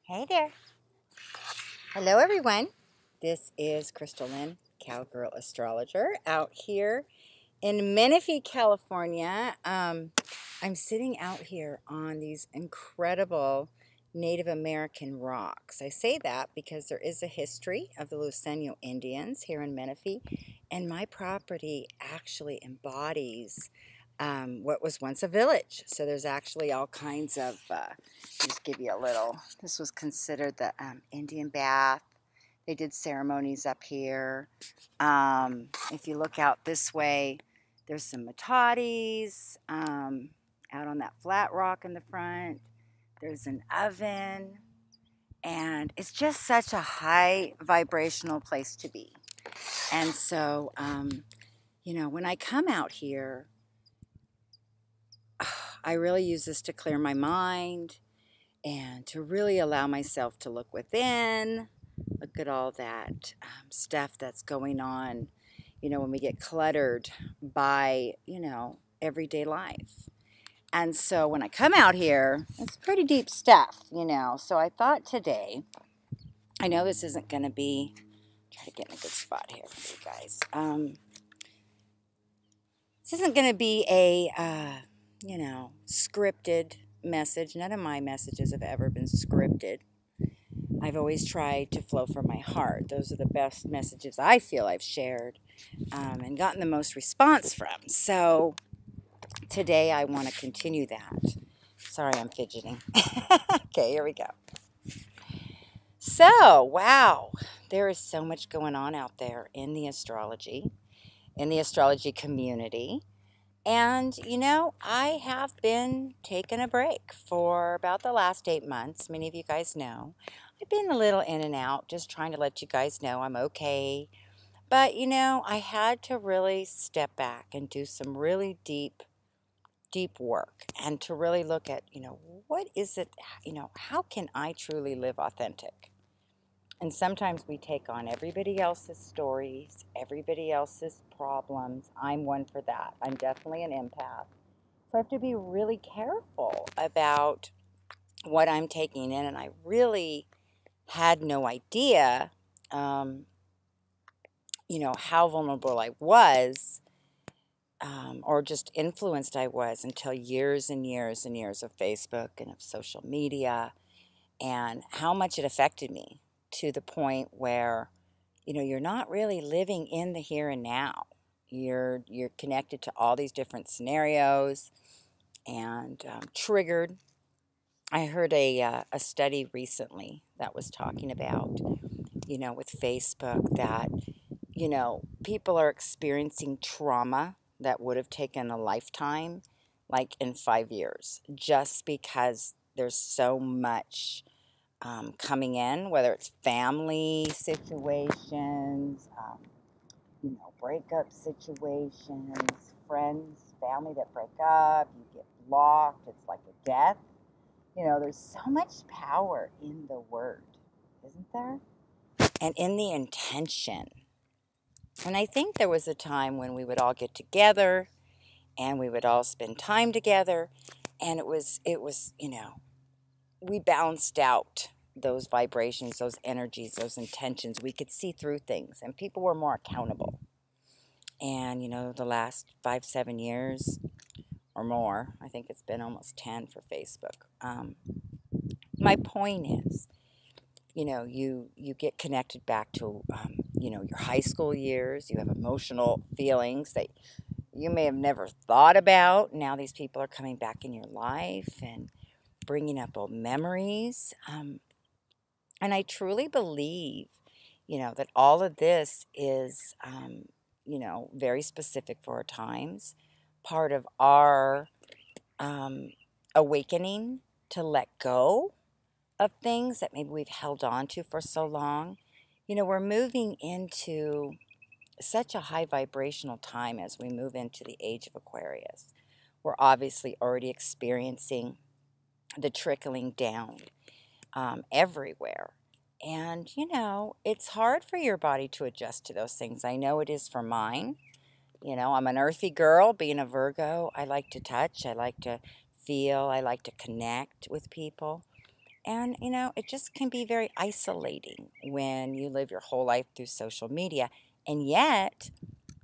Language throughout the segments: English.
Hey there. Hello, everyone. This is Crystal Lynn, Cowgirl Astrologer, out here in Menifee, California. I'm sitting out here on these incredible Native American rocks. I say that because there is a history of the Luiseño Indians here in Menifee, and my property actually embodies what was once a village. So there's actually all kinds of, just give you a little, this was considered the Indian bath. They did ceremonies up here. If you look out this way, there's some matatis out on that flat rock in the front. There's an oven. And it's just such a high vibrational place to be. And so, when I come out here, I really use this to clear my mind and to really allow myself to look within, look at all that stuff that's going on, when we get cluttered by, everyday life. And so when I come out here, it's pretty deep stuff, So I thought today, I know this isn't going to be, try to get in a good spot here for you guys. This isn't going to be a, scripted message. None of my messages have ever been scripted. I've always tried to flow from my heart. Those are the best messages I feel I've shared and gotten the most response from. So today I want to continue that. Sorry, I'm fidgeting. Okay, here we go. So, wow, there is so much going on out there in the astrology community. And, I have been taking a break for about the last 8 months. Many of you guys know. I've been a little in and out, just trying to let you guys know I'm okay. But, I had to really step back and do some really deep work and to really look at, what is it, how can I truly live authentic? And sometimes we take on everybody else's stories, everybody else's problems. I'm one for that. I'm definitely an empath. So I have to be really careful about what I'm taking in. And I really had no idea, how vulnerable I was or just influenced I was until years and years and years of Facebook and of social media and how much it affected me. To the point where, you're not really living in the here and now. You're connected to all these different scenarios and triggered. I heard a study recently that was talking about, with Facebook that, people are experiencing trauma that would have taken a lifetime, like in 5 years, just because there's so much coming in, whether it's family situations, breakup situations, friends, family that break up, you get blocked, it's like a death. There's so much power in the word, isn't there? And in the intention. And I think there was a time when we would all get together and we would all spend time together, and it was, we balanced out those vibrations, those energies, those intentions. We could see through things, and people were more accountable. And, the last 5-7 years or more, I think it's been almost 10 for Facebook. My point is, you get connected back to, your high school years. You have emotional feelings that you may have never thought about. Now these people are coming back in your life and bringing up old memories. And I truly believe, that all of this is, very specific for our times, part of our awakening to let go of things that maybe we've held on to for so long. We're moving into such a high vibrational time as we move into the age of Aquarius. We're obviously already experiencing the trickling down everywhere. And, it's hard for your body to adjust to those things. I know it is for mine. You know, I'm an earthy girl, being a Virgo. I like to touch, I like to feel, I like to connect with people. And, you know, it just can be very isolating when you live your whole life through social media. And yet,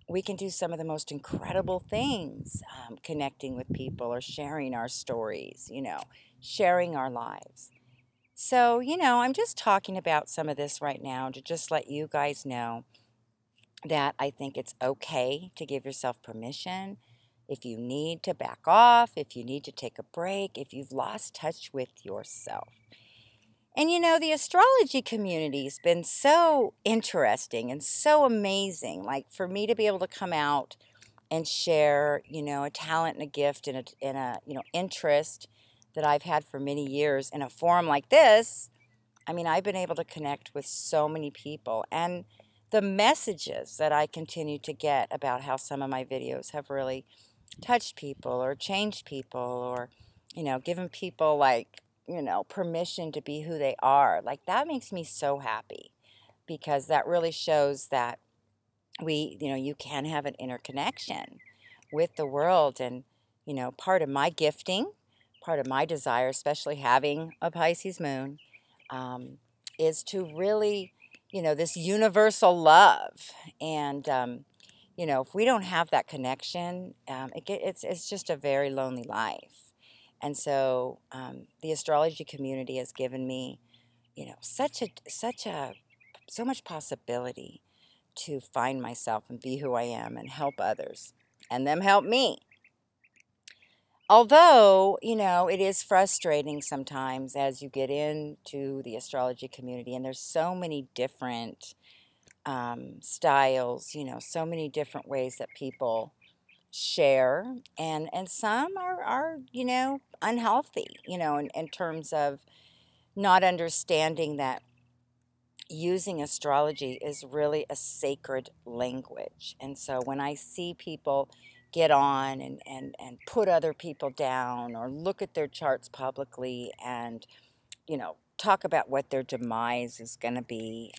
we can do some of the most incredible things, connecting with people or sharing our stories, you know, sharing our lives. So, you know, I'm just talking about some of this right now to just let you guys know that I think it's okay to give yourself permission. If you need to back off, if you need to take a break, if you've lost touch with yourself. And you know, the astrology community's been so interesting and so amazing. Like for me to be able to come out and share, you know, a talent and a gift and a you know, interest that I've had for many years in a forum like this. I mean, I've been able to connect with so many people, and the messages that I continue to get about how some of my videos have really touched people or changed people or, you know, given people like, you know, permission to be who they are. Like that makes me so happy because that really shows that you know, you can have an interconnection with the world. And, you know, part of my gifting, part of my desire, especially having a Pisces moon, um, is to really, you know, this universal love. And, you know, if we don't have that connection, it's just a very lonely life. And so the astrology community has given me, you know, so much possibility to find myself and be who I am and help others and them help me. Although, you know, it is frustrating sometimes as you get into the astrology community and there's so many different styles, you know, so many different ways that people share, and some are you know, unhealthy, you know, in terms of not understanding that using astrology is really a sacred language. And so when I see people get on and put other people down or look at their charts publicly and, you know, talk about what their demise is going to be,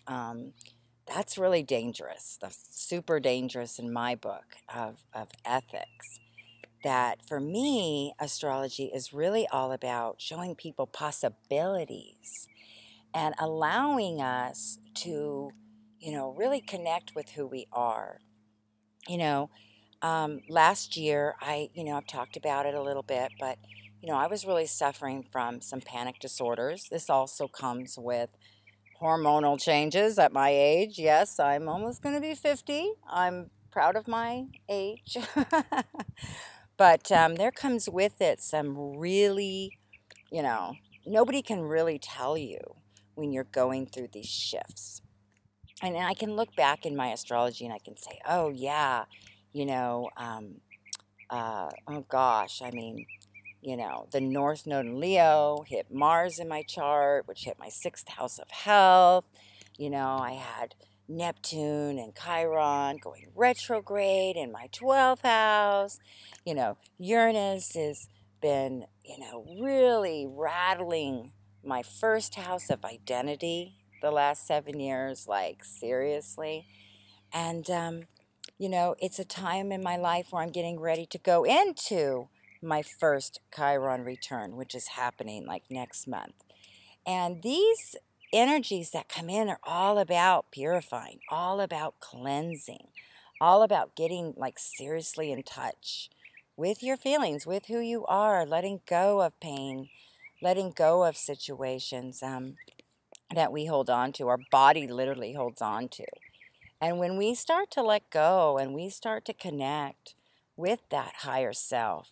that's really dangerous. That's super dangerous in my book of ethics. That for me, astrology is really all about showing people possibilities and allowing us to, you know, really connect with who we are. You know, last year, you know, I've talked about it a little bit, but, you know, I was really suffering from some panic disorders. This also comes with hormonal changes at my age. Yes, I'm almost going to be 50. I'm proud of my age. But there comes with it some really, you know, nobody can really tell you when you're going through these shifts. And I can look back in my astrology and I can say, oh, yeah, you know, oh gosh, I mean, you know, the North Node in Leo hit Mars in my chart, which hit my sixth house of health. You know, I had Neptune and Chiron going retrograde in my 12th house. You know, Uranus has been, you know, really rattling my first house of identity the last 7 years, like seriously. And, you know, it's a time in my life where I'm getting ready to go into my first Chiron return, which is happening like next month. And these energies that come in are all about purifying, all about cleansing, all about getting like seriously in touch with your feelings, with who you are, letting go of pain, letting go of situations that we hold on to, our body literally holds on to. And when we start to let go and we start to connect with that higher self,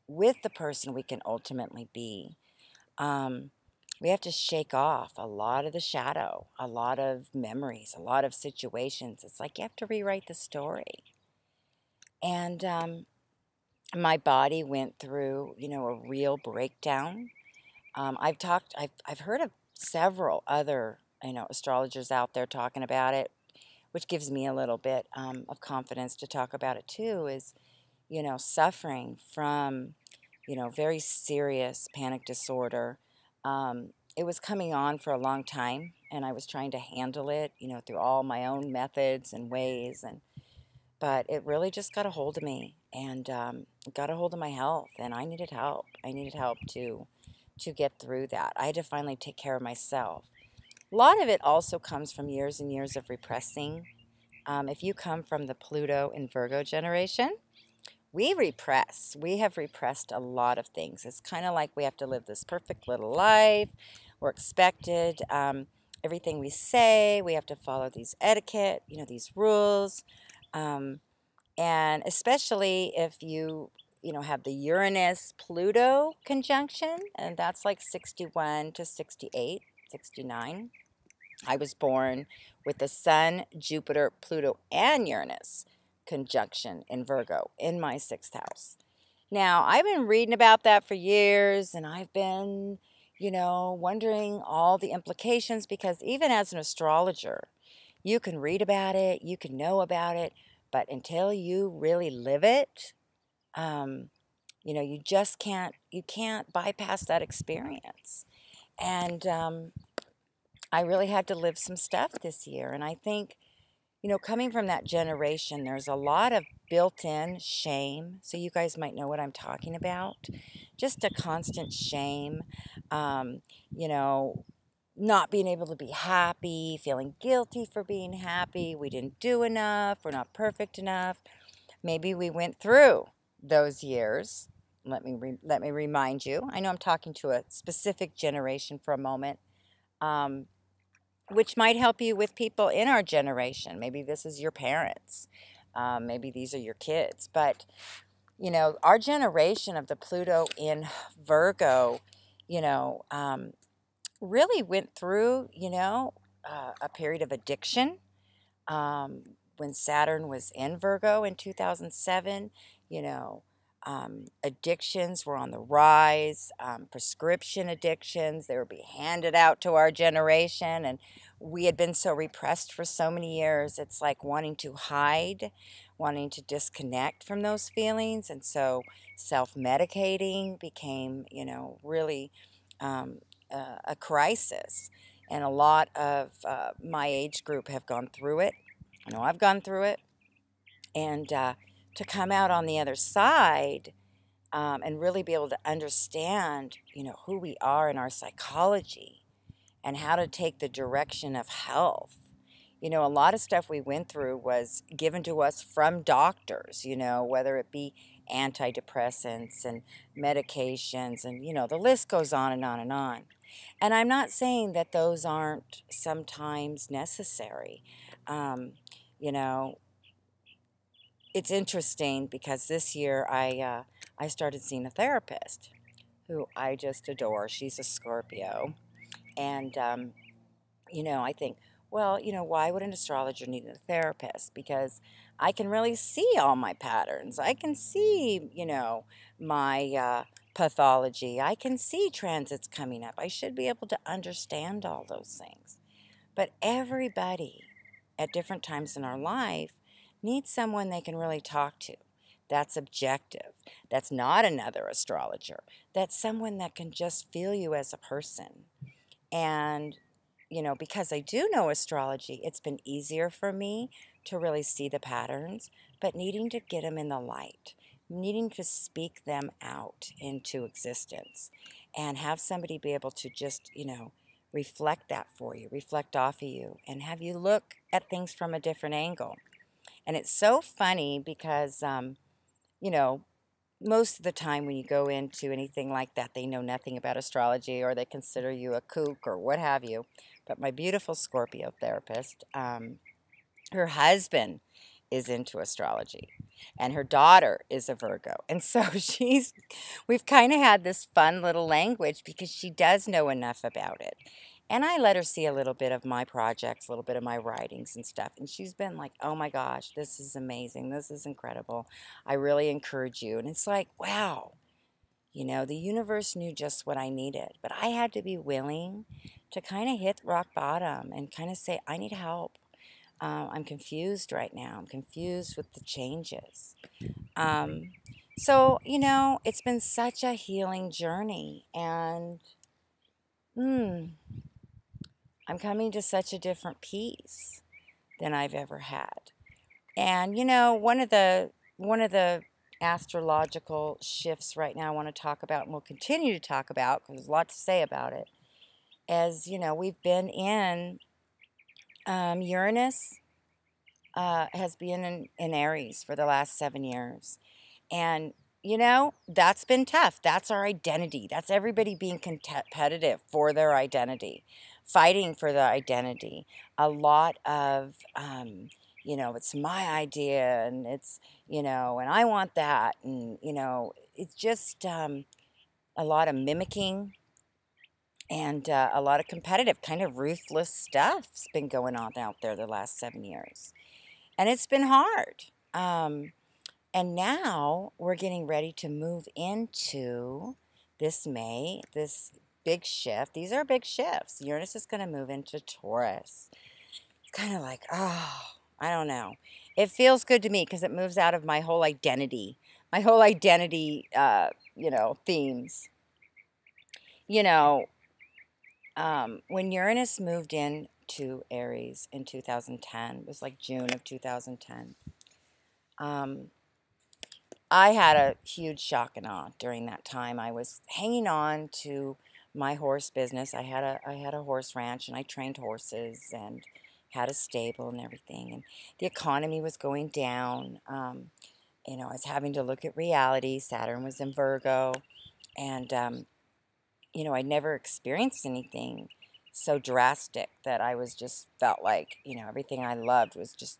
with the person we can ultimately be, um, we have to shake off a lot of the shadow, a lot of memories, a lot of situations. It's like you have to rewrite the story. And my body went through, you know, a real breakdown. I've heard of several other, you know, astrologers out there talking about it, which gives me a little bit of confidence to talk about it too, is, you know, suffering from, you know, very serious panic disorder. It was coming on for a long time, and I was trying to handle it, you know, through all my own methods and ways. And but it really just got a hold of me, and got a hold of my health, and I needed help. I needed help to get through that. I had to finally take care of myself. A lot of it also comes from years and years of repressing. If you come from the Pluto and Virgo generation, we repress. We have repressed a lot of things. It's kind of like we have to live this perfect little life. We're expected. Everything we say, we have to follow these etiquette, these rules. Um, and especially if you have the Uranus Pluto conjunction, and that's like 61 to 68, 69. I was born with the Sun, Jupiter, Pluto, and Uranus conjunction in Virgo in my sixth house. Now, I've been reading about that for years, and I've been, wondering all the implications, because even as an astrologer, you can read about it, you can know about it, but until you really live it, you just can't bypass that experience. And I really had to live some stuff this year. And I think, coming from that generation, there's a lot of built-in shame. So you guys might know what I'm talking about. Just a constant shame, um, you know, not being able to be happy, feeling guilty for being happy. We didn't do enough. We're not perfect enough. Maybe we went through those years. Let me remind you. I know I'm talking to a specific generation for a moment. Which might help you with people in our generation. Maybe this is your parents. Maybe these are your kids. But, our generation of the Pluto in Virgo, really went through, a period of addiction. When Saturn was in Virgo in 2007, addictions were on the rise, prescription addictions, they were being handed out to our generation, and we had been so repressed for so many years. It's like wanting to hide, wanting to disconnect from those feelings, and so self-medicating became, really a crisis. And a lot of my age group have gone through it. I know I've gone through it. And to come out on the other side, and really be able to understand, who we are in our psychology and how to take the direction of health. A lot of stuff we went through was given to us from doctors, whether it be antidepressants and medications, and, the list goes on and on and on. And I'm not saying that those aren't sometimes necessary. You know, it's interesting because this year I started seeing a therapist who I just adore. She's a Scorpio, and I think, well, why would an astrologer need a therapist? Because I can really see all my patterns. I can see, my pathology. I can see transits coming up. I should be able to understand all those things. But everybody at different times in our life needs someone they can really talk to. That's objective. That's not another astrologer. That's someone that can just feel you as a person. And, because I do know astrology, it's been easier for me to really see the patterns, but needing to get them in the light, needing to speak them out into existence, and have somebody be able to just, reflect that for you, reflect off of you, and have you look at things from a different angle. And it's so funny because, you know, most of the time when you go into anything like that, they know nothing about astrology, or they consider you a kook or what have you. But my beautiful Scorpio therapist, her husband is into astrology, and her daughter is a Virgo. And so we've kind of had this fun little language because she does know enough about it. And I let her see a little bit of my projects, a little bit of my writings and stuff. And she's been like, oh my gosh, this is amazing. This is incredible. I really encourage you. And it's like, wow, the universe knew just what I needed. But I had to be willing to kind of hit rock bottom and kind of say, I need help. I'm confused right now. I'm confused with the changes. So, it's been such a healing journey. And I'm coming to such a different peace than I've ever had. And one of the astrological shifts right now I want to talk about, and we'll continue to talk about because there's a lot to say about it, as we've been in Uranus has been in Aries for the last 7 years. And, that's been tough. That's our identity. That's everybody being competitive for their identity, fighting for their identity. A lot of, it's my idea and and I want that. And, it's just a lot of mimicking and a lot of competitive, kind of ruthless stuff's been going on out there the last 7 years. And it's been hard. And now we're getting ready to move into this May, this big shift. These are big shifts. Uranus is going to move into Taurus. It's kind of like, oh, I don't know. It feels good to me because it moves out of my whole identity, themes. When Uranus moved into Aries in 2010, it was like June of 2010. I had a huge shock and awe during that time. I was hanging on to my horse business. I had a horse ranch and I trained horses and had a stable and everything. And the economy was going down. I was having to look at reality. Saturn was in Virgo, and I never experienced anything so drastic that I was just felt like everything I loved was just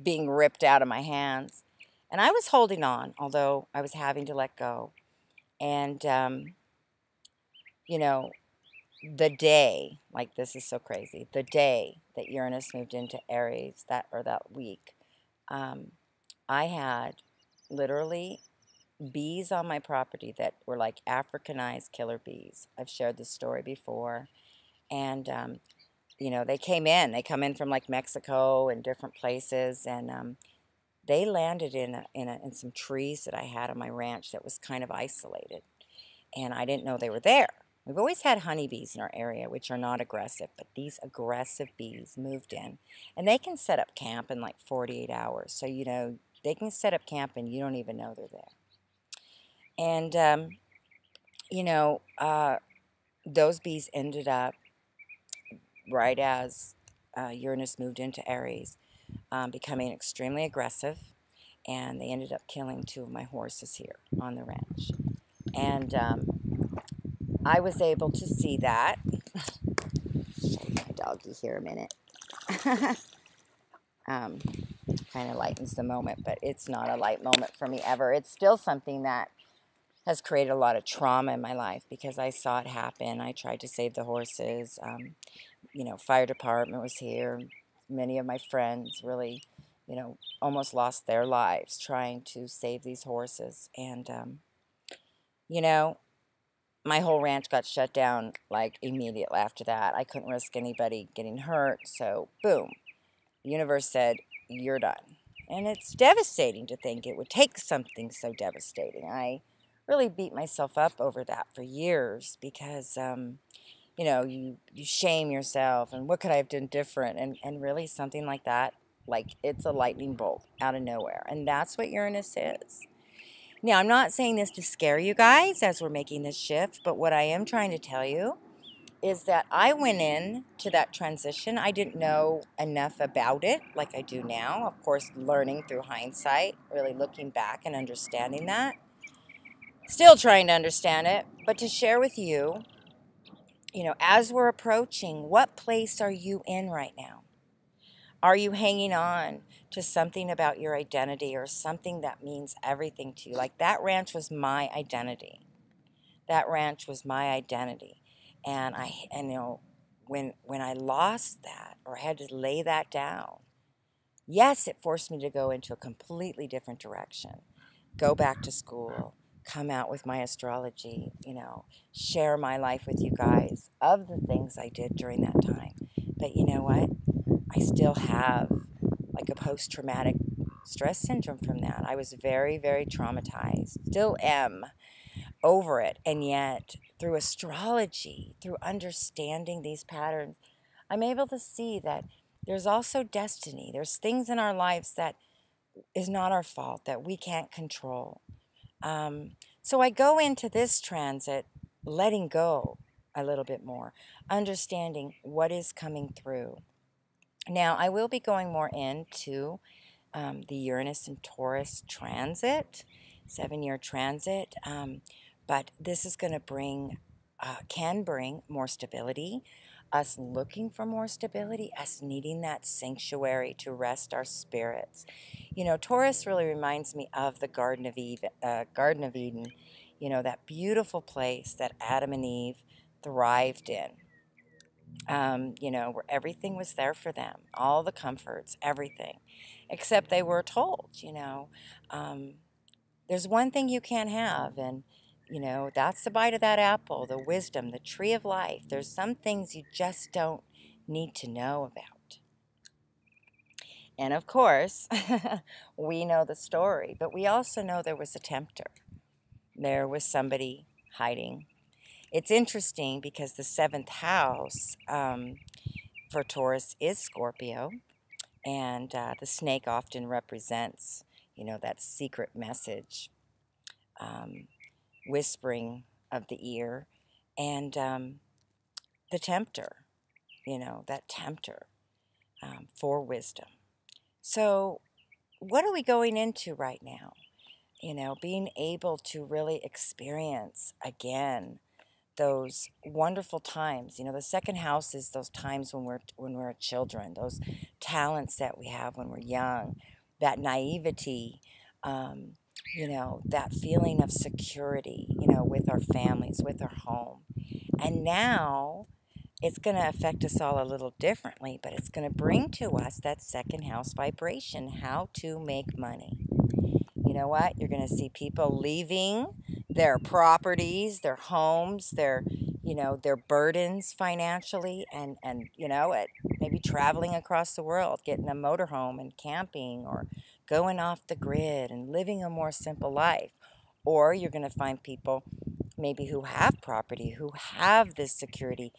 being ripped out of my hands. And I was holding on, although I was having to let go. And, the day, like this is so crazy, the day that Uranus moved into Aries, that week, I had literally bees on my property that were like Africanized killer bees. I've shared this story before. And, they come in from like Mexico and different places. And, they landed in some trees that I had on my ranch that was kind of isolated, and I didn't know they were there. We've always had honeybees in our area, which are not aggressive, but these aggressive bees moved in, and they can set up camp in like 48 hours. So, they can set up camp and you don't even know they're there. And, those bees ended up right as Uranus moved into Aries, becoming extremely aggressive, and they ended up killing 2 of my horses here on the ranch. And I was able to see that. Show my doggy here a minute. Kind of lightens the moment, but it's not a light moment for me ever. It's still something that has created a lot of trauma in my life because I saw it happen. I tried to save the horses. Fire department was here. Many of my friends really, almost lost their lives trying to save these horses. And, my whole ranch got shut down like immediately after that. I couldn't risk anybody getting hurt. So, boom, the universe said, you're done. And it's devastating to think it would take something so devastating. I really beat myself up over that for years because, you shame yourself and what could I have done different? And really something like that, like it's a lightning bolt out of nowhere. And that's what Uranus is. Now, I'm not saying this to scare you guys as we're making this shift, but what I am trying to tell you is that I went in to that transition. I didn't know enough about it like I do now. Of course, learning through hindsight, really looking back and understanding that. Still trying to understand it, but to share with you, as we're approaching, what place are you in right now? Are you hanging on to something about your identity or something that means everything to you? Like that ranch was my identity. That ranch was my identity. And when I lost that or I had to lay that down, yes, it forced me to go into a completely different direction. Go back to school, come out with my astrology, share my life with you guys of the things I did during that time. But you know what? I still have like a post-traumatic stress syndrome from that. I was very, very traumatized, still am over it. And yet through astrology, through understanding these patterns, I'm able to see that there's also destiny. There's things in our lives that is not our fault, that we can't control. So I go into this transit letting go a little bit more, understanding what is coming through. Now, I will be going more into the Uranus and Taurus transit, 7-year transit. But this is going to bring, can bring more stability, us looking for more stability, us needing that sanctuary to rest our spirits. You know, Taurus really reminds me of the Garden of Eden, you know, that beautiful place that Adam and Eve thrived in. You know, where everything was there for them, all the comforts, everything, except they were told, you know, there's one thing you can't have, and, you know, that's the bite of that apple, the wisdom, the tree of life. There's some things you just don't need to know about. And of course, we know the story, but we also know there was a tempter. There was somebody hiding. It's interesting because the seventh house for Taurus is Scorpio, and the snake often represents, you know, that secret message, whispering of the ear, and the tempter, you know, that tempter for wisdom. So, what are we going into right now? You know, being able to really experience again those wonderful times. You know, the second house is those times when we're children, those talents that we have when we're young, that naivety, you know, that feeling of security, you know, with our families, with our home. And now it's going to affect us all a little differently, but it's going to bring to us that second house vibration, how to make money. You know what? You're going to see people leaving their properties, their homes, their, you know, their burdens financially, and you know, maybe traveling across the world, getting a motorhome and camping, or going off the grid and living a more simple life. Or you're going to find people maybe who have property, who have this security,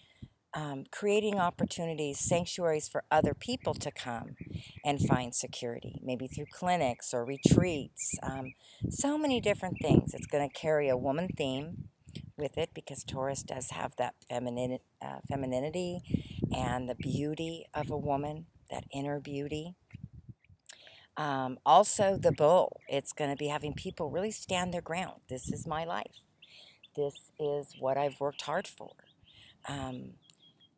creating opportunities, sanctuaries for other people to come and find security, maybe through clinics or retreats. So many different things. It's going to carry a woman theme with it because Taurus does have that femininity and the beauty of a woman, that inner beauty. Also, the bull. It's going to be having people really stand their ground. This is my life. This is what I've worked hard for.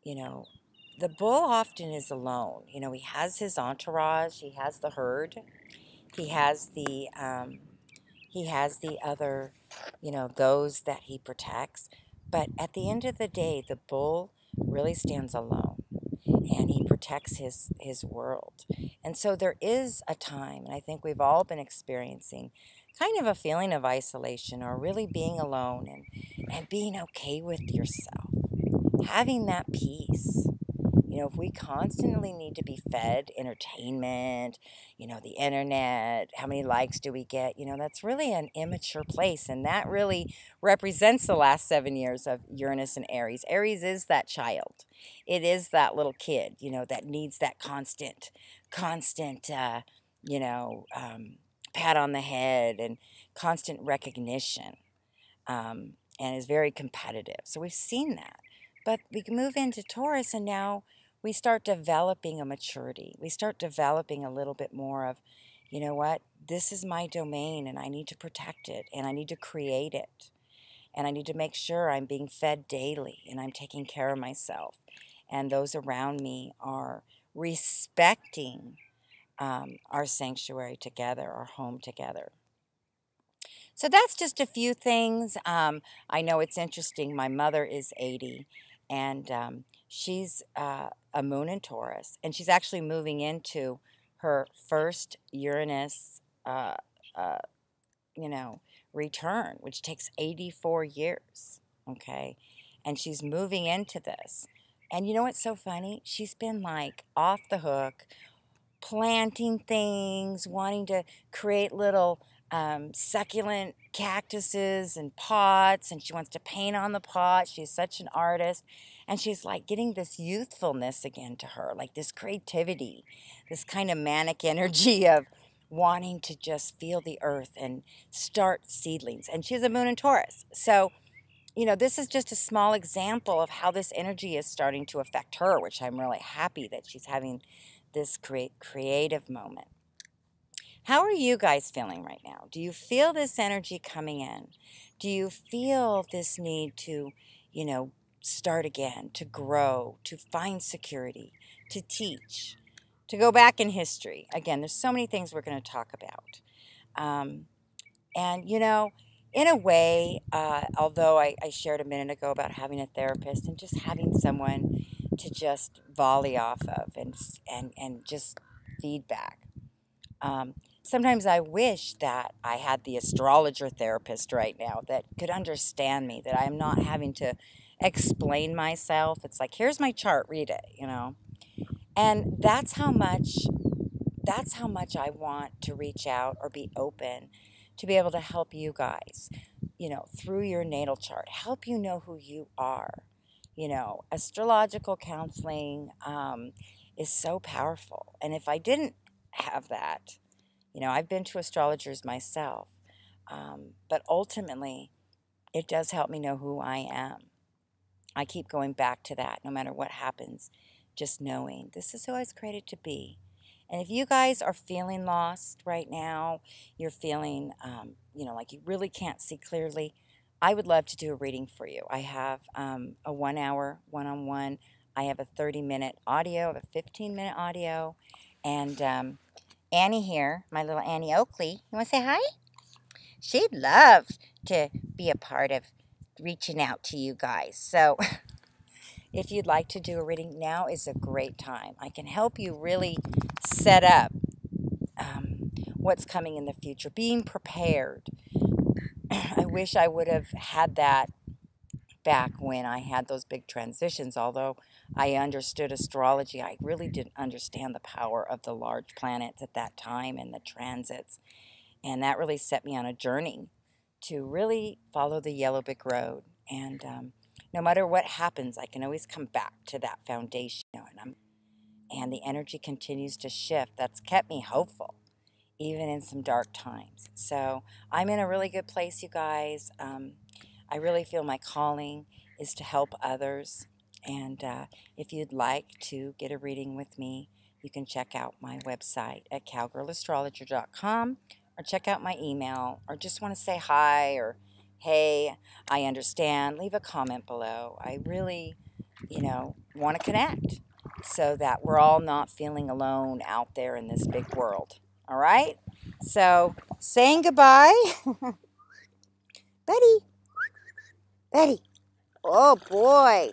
You know, the bull often is alone. You know, he has his entourage, he has the herd, he has the other, you know, those that he protects. But at the end of the day, the bull really stands alone, and he protects his world. And so there is a time, and I think we've all been experiencing kind of a feeling of isolation, or really being alone, and being okay with yourself, having that peace. You know, if we constantly need to be fed entertainment, you know, the internet, how many likes do we get? You know, that's really an immature place. And that really represents the last 7 years of Uranus and Aries. Aries is that child. It is that little kid, you know, that needs that constant, you know, pat on the head and constant recognition, and is very competitive. So we've seen that. But we can move into Taurus, and now we start developing a maturity. We start developing a little bit more of, you know what, this is my domain, and I need to protect it, and I need to create it, and I need to make sure I'm being fed daily, and I'm taking care of myself, and those around me are respecting our sanctuary together, our home together. So that's just a few things. I know it's interesting. My mother is 80, and she's a moon in Taurus, and she's actually moving into her first Uranus, uh, you know, return, which takes 84 years. Okay, and she's moving into this. And you know what's so funny? She's been like off the hook, planting things, wanting to create little succulent cactuses and pots, and she wants to paint on the pot. She's such an artist, and she's like getting this youthfulness again to her, like this creativity, this kind of manic energy of wanting to just feel the earth and start seedlings. And she has a moon in Taurus. So, this is just a small example of how this energy is starting to affect her, which I'm really happy that she's having this creative moment. How are you guys feeling right now? Do you feel this energy coming in? Do you feel this need to, start again, to grow, to find security, to teach, to go back in history? Again, there's so many things we're going to talk about. And, in a way, although I shared a minute ago about having a therapist and just having someone to just volley off of and just feedback. Sometimes I wish that I had the astrologer therapist right now that could understand me, that I'm not having to explain myself. It's like, here's my chart, read it, And that's how much I want to reach out or be open to be able to help you guys, through your natal chart, help you know who you are. Astrological counseling is so powerful. And if I didn't have that, I've been to astrologers myself, but ultimately, it does help me know who I am. I keep going back to that no matter what happens, just knowing this is who I was created to be. And if you guys are feeling lost right now, you're feeling, like you really can't see clearly, I would love to do a reading for you. I have a 1 hour one-on-one. I have a 30-minute audio, I have a 15-minute audio, and Annie here, my little Annie Oakley. You want to say hi? She'd love to be a part of reaching out to you guys. So if you'd like to do a reading, now is a great time. I can help you really set up what's coming in the future, being prepared. I wish I would have had that back when I had those big transitions. Although I understood astrology, I really didn't understand the power of the large planets at that time and the transits. And that really set me on a journey to really follow the yellow brick road. And no matter what happens, I can always come back to that foundation. And the energy continues to shift. That's kept me hopeful, even in some dark times. So I'm in a really good place, you guys. I really feel my calling is to help others. And if you'd like to get a reading with me, you can check out my website at cowgirlastrologer.com, or check out my email, or just want to say hi or hey, I understand. Leave a comment below. I really, want to connect so that we're all not feeling alone out there in this big world. All right? So, saying goodbye. Betty. Betty. Oh, boy.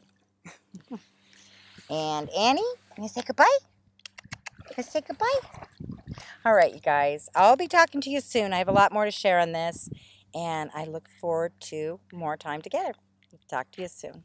And Annie, can you say goodbye? Can you say goodbye? All right, you guys. I'll be talking to you soon. I have a lot more to share on this, and I look forward to more time together. Talk to you soon.